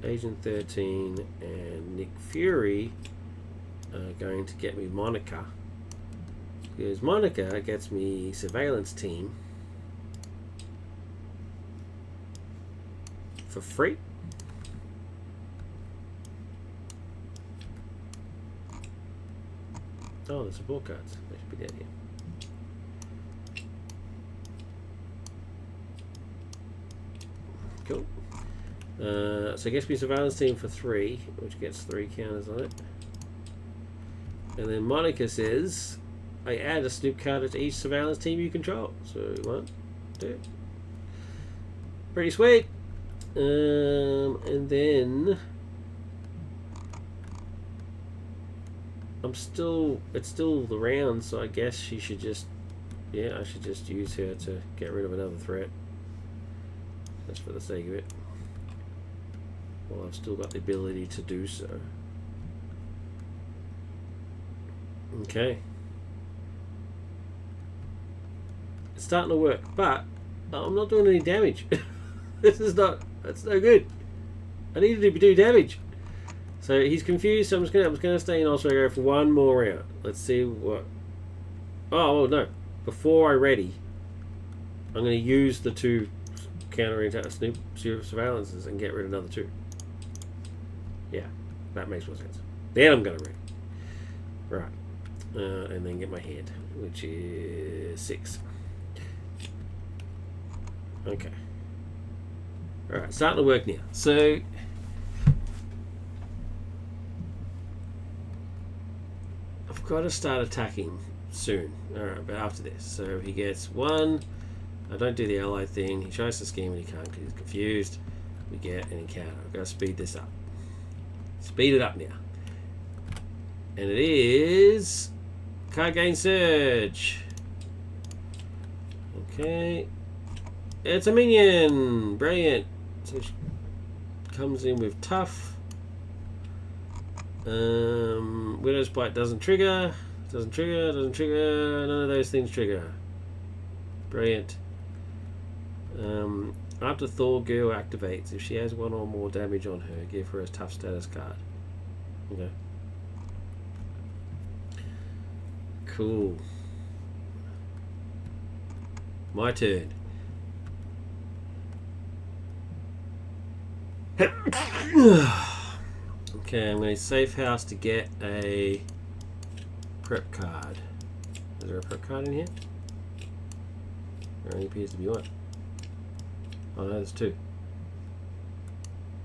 Agent 13, and Nick Fury are going to get me Monica. Because Monica gets me surveillance team for free. Oh, the support cards. They should be down here. Cool. So it gets me surveillance team for 3, which gets 3 counters on it. And then Monica says, I add a Snoop card to each surveillance team you control. So 1, 2. Pretty sweet. And then it's still the round, so I guess she should just, I should just use her to get rid of another threat. Just for the sake of it. Well, I've still got the ability to do so. Okay. It's starting to work, but I'm not doing any damage. That's no good. I needed to do damage. So he's confused, so I'm just gonna stay in Oswego for one more round. Let's see what. Oh well, no. Before I ready, I'm gonna use the 2 counter Snoop surveillances and get rid of another 2. Yeah, that makes more sense. Then I'm gonna ready. Right. And then get my head, which is 6. Okay. Alright, starting to work now. So I've got to start attacking soon. Alright, but after this. So he gets 1. I don't do the ally thing. He tries to scheme and he can't because he's confused. We get an encounter. I've got to speed this up. Speed it up now. And it is card gain surge. Okay. It's a minion. Brilliant. So she comes in with tough. Widow's Bite doesn't trigger. Doesn't trigger. None of those things trigger. Brilliant. After Thor Girl activates, if she has 1 or more damage on her, give her a tough status card. Okay. Cool. My turn. Okay, I'm going to safe house to get a prep card. Is there a prep card in here? There only appears to be 1. Oh no, there's 2.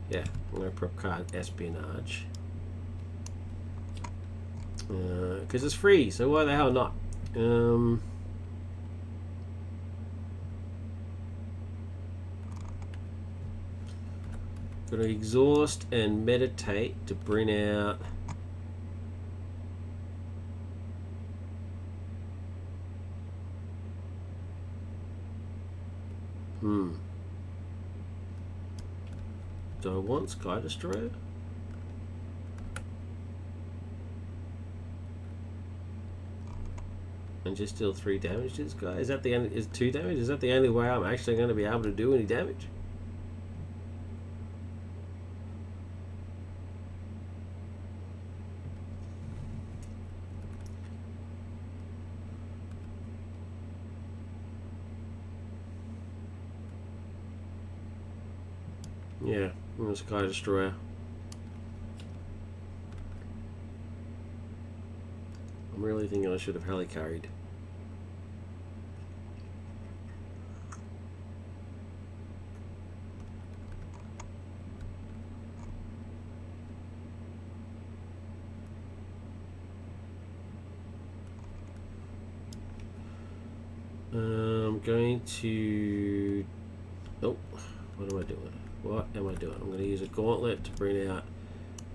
Yeah, I'm going to prep card espionage. Because it's free, so why the hell not? Gonna exhaust and meditate to bring out do I want Sky Destroyer? And just deal 3 damage to this guy? Is that the only, is 2 damage? Is that the only way I'm actually going to be able to do any damage? Yeah, I'm going to Sky Destroyer. I'm really thinking I should have heli-carried. I'm going to... Oh, what am I doing? What am I doing? I'm going to use a gauntlet to bring out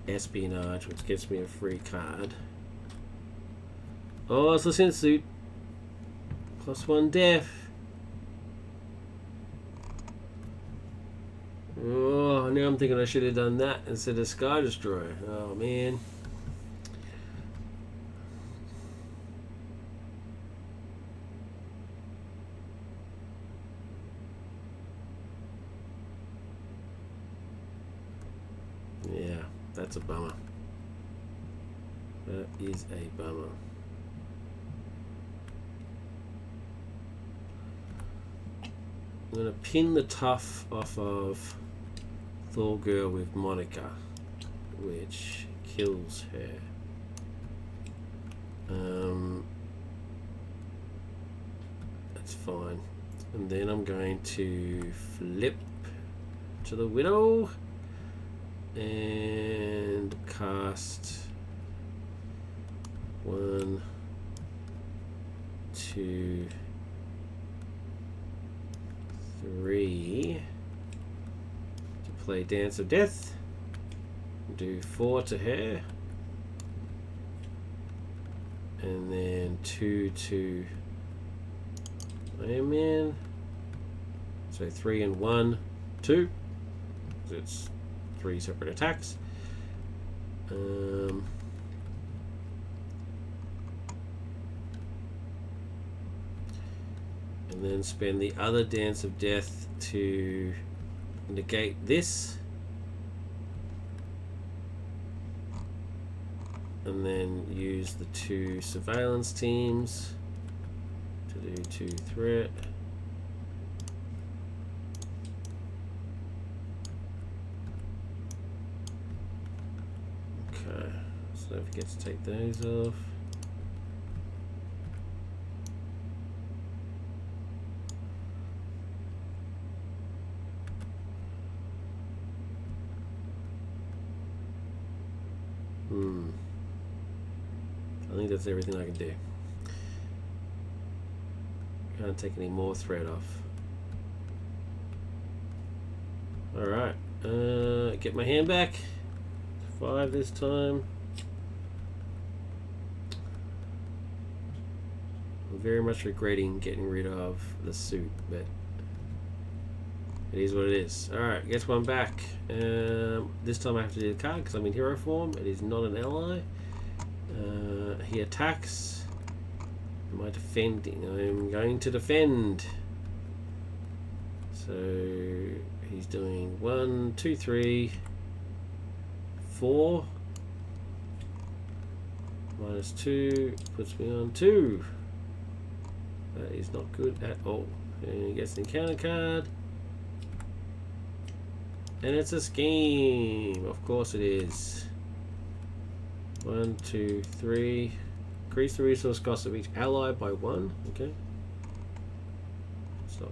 espionage, which gets me a free card. Oh, it's a synth suit. +1 def. Oh, now I'm thinking I should have done that instead of Sky Destroyer. Oh, man. That's a bummer. That is a bummer. I'm going to pin the tough off of Thorgirl with Monica, which kills her. That's fine. And then I'm going to flip to the Widow and cast 1, 2, 3 to play Dance of Death. Do 4 to her, and then 2 to Iron Man. So 3 and 1, 2. It's 3 separate attacks. And then spend the other Dance of Death to negate this. And then use the 2 surveillance teams to do 2 threat. Okay, so don't forget to take those off. I think that's everything I can do. Can't take any more thread off. Alright, get my hand back. 5 this time. I'm very much regretting getting rid of the suit, but it is what it is. Alright, gets one back. This time I have to do the card because I'm in hero form. It is not an ally. He attacks. Am I defending? I'm going to defend. So he's doing 1, 2, 3, 4. -2 puts me on 2. That is not good at all. And he gets an encounter card. And it's a scheme. Of course it is. 1, 2, 3. Increase the resource cost of each ally by 1. Okay. It's not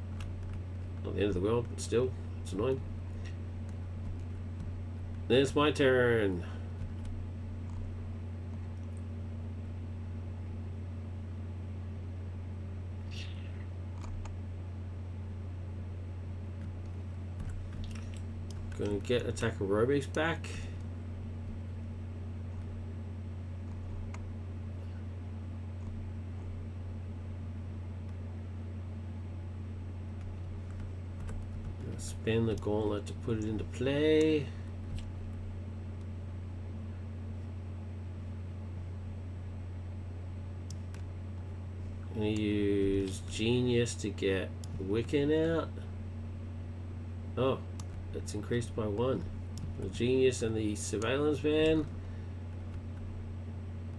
the end of the world, but still, it's annoying. Then it's my turn. Gonna get Attacker Robex back. Spin the gauntlet to put it into play. I'm gonna use Genius to get Wiccan out. Oh, it's increased by 1. The Genius and the Surveillance Van.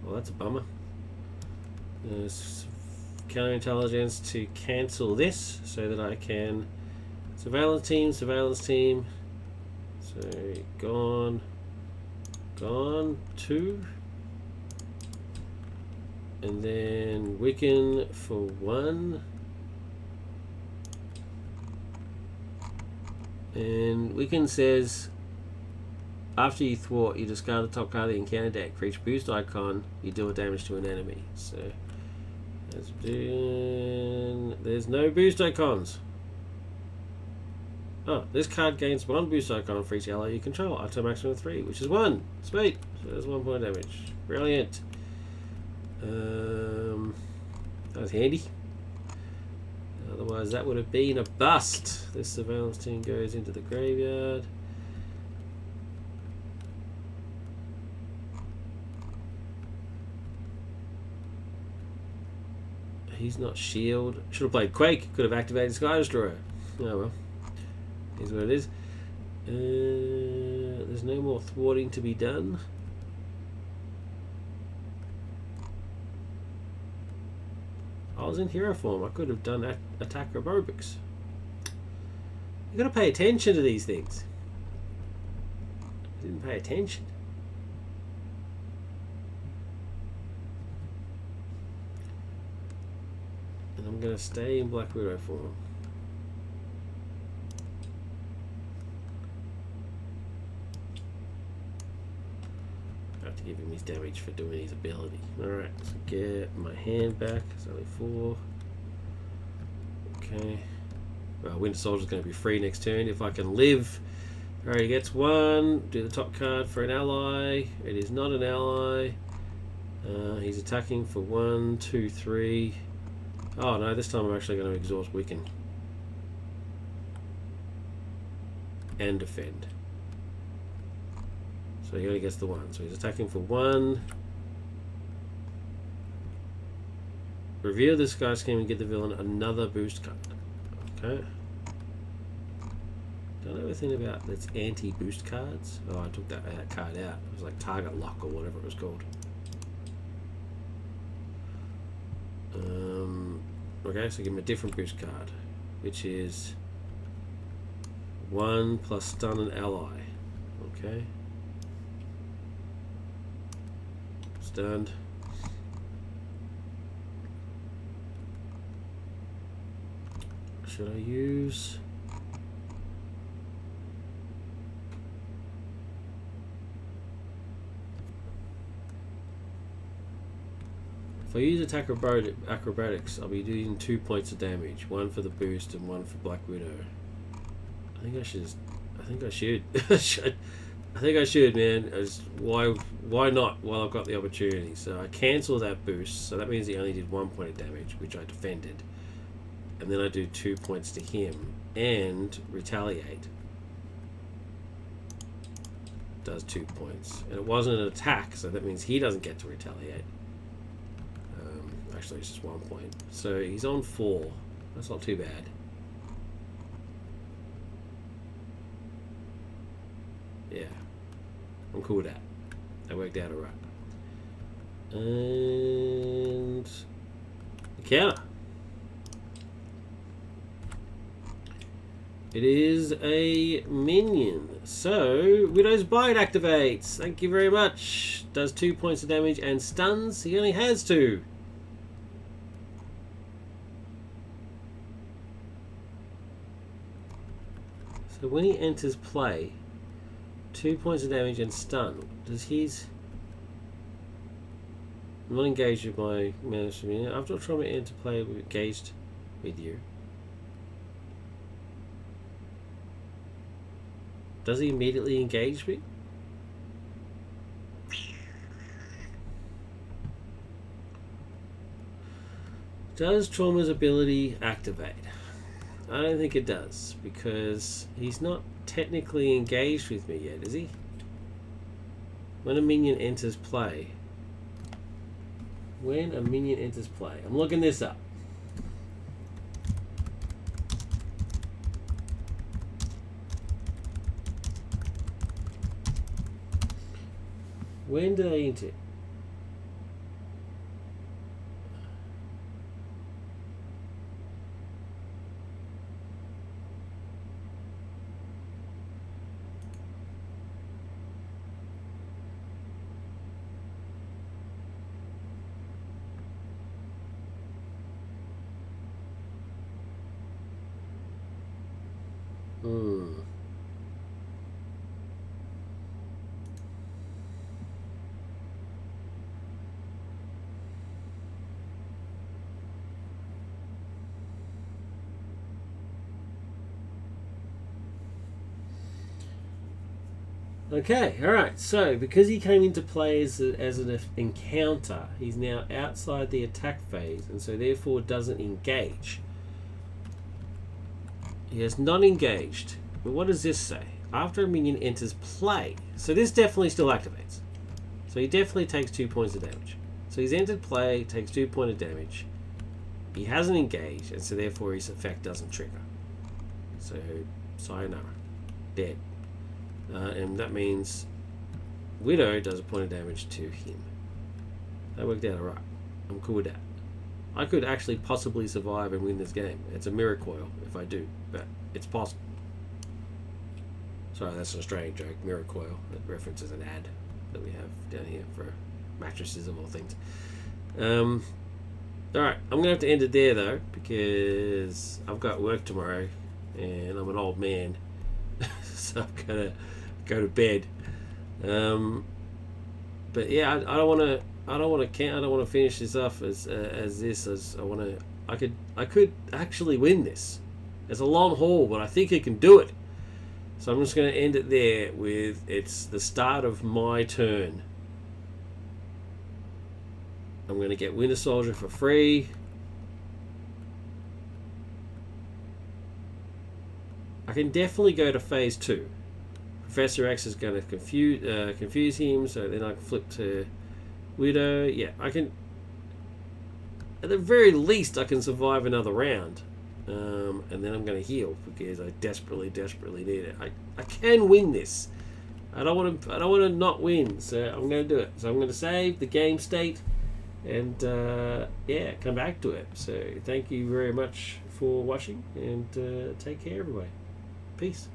Well, that's a bummer. There's counterintelligence to cancel this so that I can surveillance team. So gone 2, and then Wiccan for 1, and Wiccan says after you thwart, you discard the top card of the encounter deck. For each boost icon, you deal damage to an enemy. So there's no boost icons. Oh, this card gains 1 boost icon for each ally you control, up to a maximum of 3, which is 1. Sweet. So there's 1 point damage. Brilliant. That was handy. Otherwise, that would have been a bust. This surveillance team goes into the graveyard. He's not shield. Should have played Quake. Could have activated Sky Destroyer. Oh well. Here's what it is. There's no more thwarting to be done. I was in hero form. I could have done attack aerobics. You gotta pay attention to these things. I didn't pay attention. And I'm gonna stay in Black Widow form. I have to give him his damage for doing his ability. Alright, so get my hand back. It's only 4. Okay. Well, Winter Soldier's going to be free next turn if I can live. Alright, he gets 1. Do the top card for an ally. It is not an ally. He's attacking for 1, 2, 3. Oh no, this time I'm actually going to exhaust Wiccan. And defend. So he only gets the 1. So he's attacking for 1. Reveal this Sky Scheme and give the villain another boost card. Okay. Don't know anything about that's anti-boost cards. Oh, I took that card out. It was like target lock or whatever it was called. Okay, so give him a different boost card, which is 1 plus stun an ally. Okay. Stunned. Should I use... If I use attack acrobatics, I'll be doing 2 points of damage. 1 for the boost and 1 for Black Widow. I think I should. I think I should, man. Why not while I've got the opportunity? So I cancel that boost. So that means he only did 1 point of damage, which I defended. And then I do 2 points to him and retaliate. Does 2 points. And it wasn't an attack, so that means he doesn't get to retaliate. Actually, it's just 1 point. So he's on 4. That's not too bad. Yeah. I'm cool with that. That worked out alright. And... the counter. It is a minion. So, Widow's Bite activates. Thank you very much. Does 2 points of damage and stuns. He only has 2. So when he enters play, 2 points of damage and stun. Does he's... I'm not engaged with my minister minion. After trying to enter play, we're engaged with you. Does he immediately engage me? Does Trauma's ability activate? I don't think it does, because he's not technically engaged with me yet, is he? When a minion enters play. When a minion enters play. I'm looking this up. When do they enter? Okay, alright, so because he came into play as an encounter, he's now outside the attack phase, and so therefore doesn't engage. He has not engaged. But what does this say? After a minion enters play. So this definitely still activates. So he definitely takes 2 points of damage. So he's entered play, takes 2 points of damage. He hasn't engaged, and so therefore his effect doesn't trigger. So, sayonara. Dead. and that means Widow does a point of damage to him. That worked out alright. I'm cool with that. I could actually possibly survive and win this game. It's a mirror coil if I do, but it's possible. Sorry, that's an Australian joke. Mirror coil. That references an ad that we have down here for mattresses of all things. Alright, I'm going to have to end it there though, because I've got work tomorrow and I'm an old man. So I've got to go to bed. But yeah, I don't want to finish this off as I could actually win this. It's a long haul, but I think I can do it. So I'm just going to end it there with it's the start of my turn. I'm going to get Winter Soldier for free. I can definitely go to phase 2. Professor X is going to confuse him, so then I can flip to Widow. Yeah, I can. At the very least, I can survive another round, and then I'm going to heal because I desperately need it. I can win this. I don't want to not win, so I'm going to do it. So I'm going to save the game state, and yeah, come back to it. So thank you very much for watching, and take care, everybody. Peace.